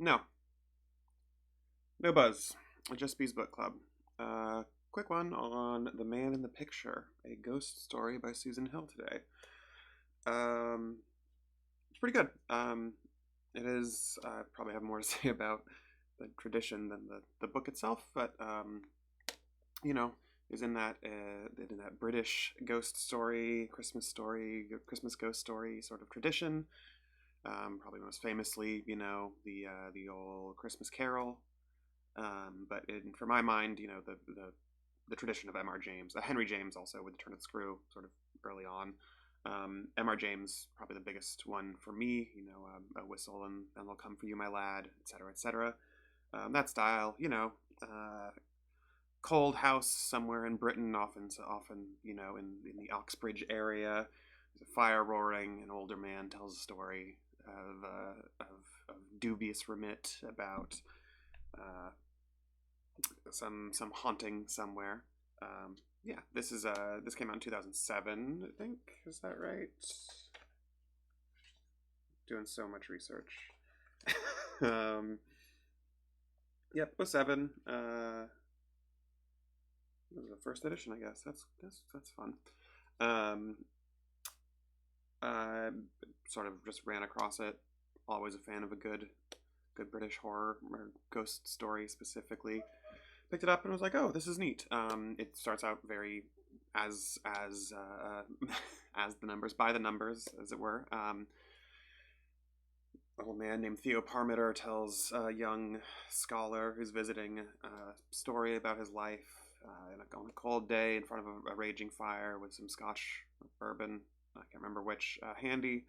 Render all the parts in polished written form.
No, no buzz. Just Bees Book Club. Quick one on The Man in the Picture, a ghost story by Susan Hill today. Um, it's pretty good. It is. I probably have more to say about the tradition than the book itself, but you know, is in that British ghost story, Christmas ghost story sort of tradition. Probably most famously, the old Christmas Carol. For my mind, the tradition of M.R. James, Henry James also with the Turn of the Screw, sort of early on. M.R. James, probably the biggest one for me. A whistle and they'll come for you, my lad, etc., etc. That style, cold house somewhere in Britain, often in the Oxbridge area. There's a fire roaring. An older man tells a story of dubious remit about some haunting somewhere. Yeah, this came out in 2007, I think. Is that right? Doing so much research. Yep, it was seven. It was the first edition, I guess. That's fun. Um, I sort of just ran across it. Always a fan of a good British horror or ghost story specifically. Picked it up and was like, oh, this is neat. It starts out very as the numbers, by the numbers, as it were. A old man named Theo Parmiter tells a young scholar who's visiting a story about his life on a cold day in front of a raging fire with some Scotch bourbon. I can't remember which handy.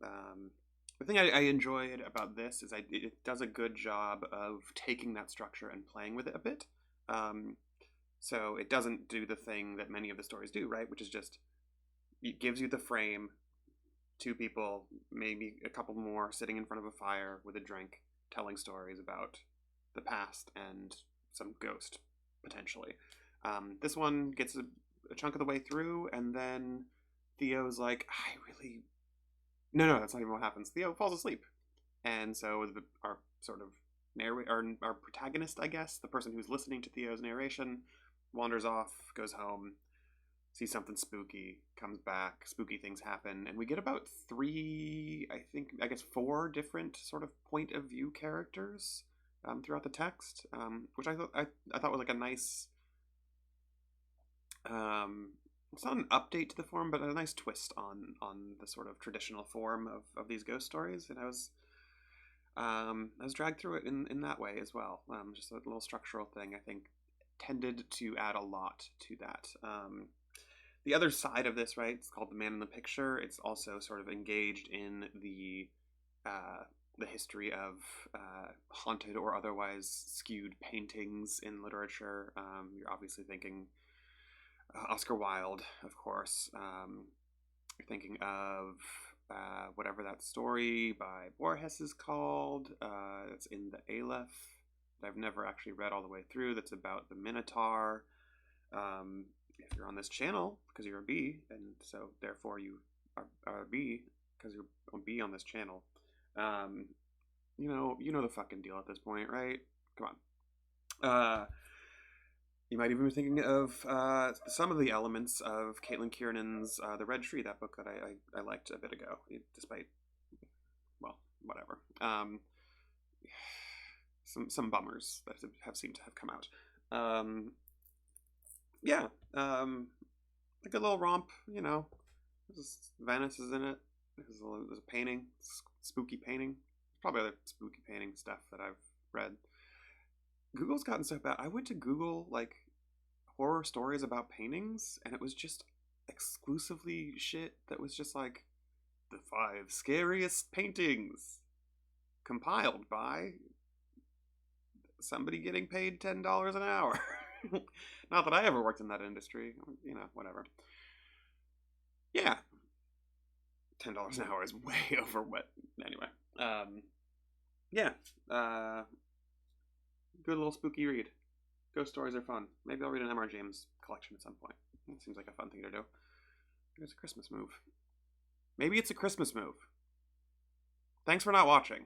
The thing I enjoyed about this is it does a good job of taking that structure and playing with it a bit. Um, so it doesn't do the thing that many of the stories do, right? Which is just it gives you the frame, two people, maybe a couple more sitting in front of a fire with a drink, telling stories about the past and some ghost potentially. This one gets a chunk of the way through, and then Theo's like, I really no, that's not even what happens. Theo falls asleep, and so our sort of our protagonist, I guess, the person who's listening to Theo's narration, wanders off, goes home, sees something spooky, comes back, spooky things happen, and we get about three, I guess four different sort of point of view characters throughout the text, which I thought was like a nice. It's not an update to the form, but a nice twist on the sort of traditional form of these ghost stories, and I was dragged through it in that way as well. Just a little structural thing I think tended to add a lot to that. The other side of this, right? It's called The Man in the Picture. It's also sort of engaged in the history of haunted or otherwise skewed paintings in literature. You're obviously thinking Oscar Wilde, of course. You're thinking of whatever that story by Borges is called. It's in the Aleph that I've never actually read all the way through. That's about the Minotaur. If you're on this channel because you're a bee, and so therefore you are a bee because you're a bee on this channel. You know the fucking deal at this point, right? Come on. You might even be thinking of some of the elements of Caitlin Kiernan's The Red Tree, that book that I liked a bit ago, despite, well, whatever. Some bummers that have seemed to have come out. Yeah, a good little romp, Venice is in it. There's a painting, spooky painting. Probably other spooky painting stuff that I've read. Google's gotten so bad. I went to Google like horror stories about paintings, and it was just exclusively shit that was just like the 5 scariest paintings compiled by somebody getting paid $10 an hour. Not that I ever worked in that industry, whatever. Yeah, $10 an hour is way over what. Anyway, yeah, good little spooky read. Ghost stories are fun. Maybe I'll read an M.R. James collection at some point. It seems like a fun thing to do. Maybe it's a Christmas move. Maybe it's a Christmas move. Thanks for not watching.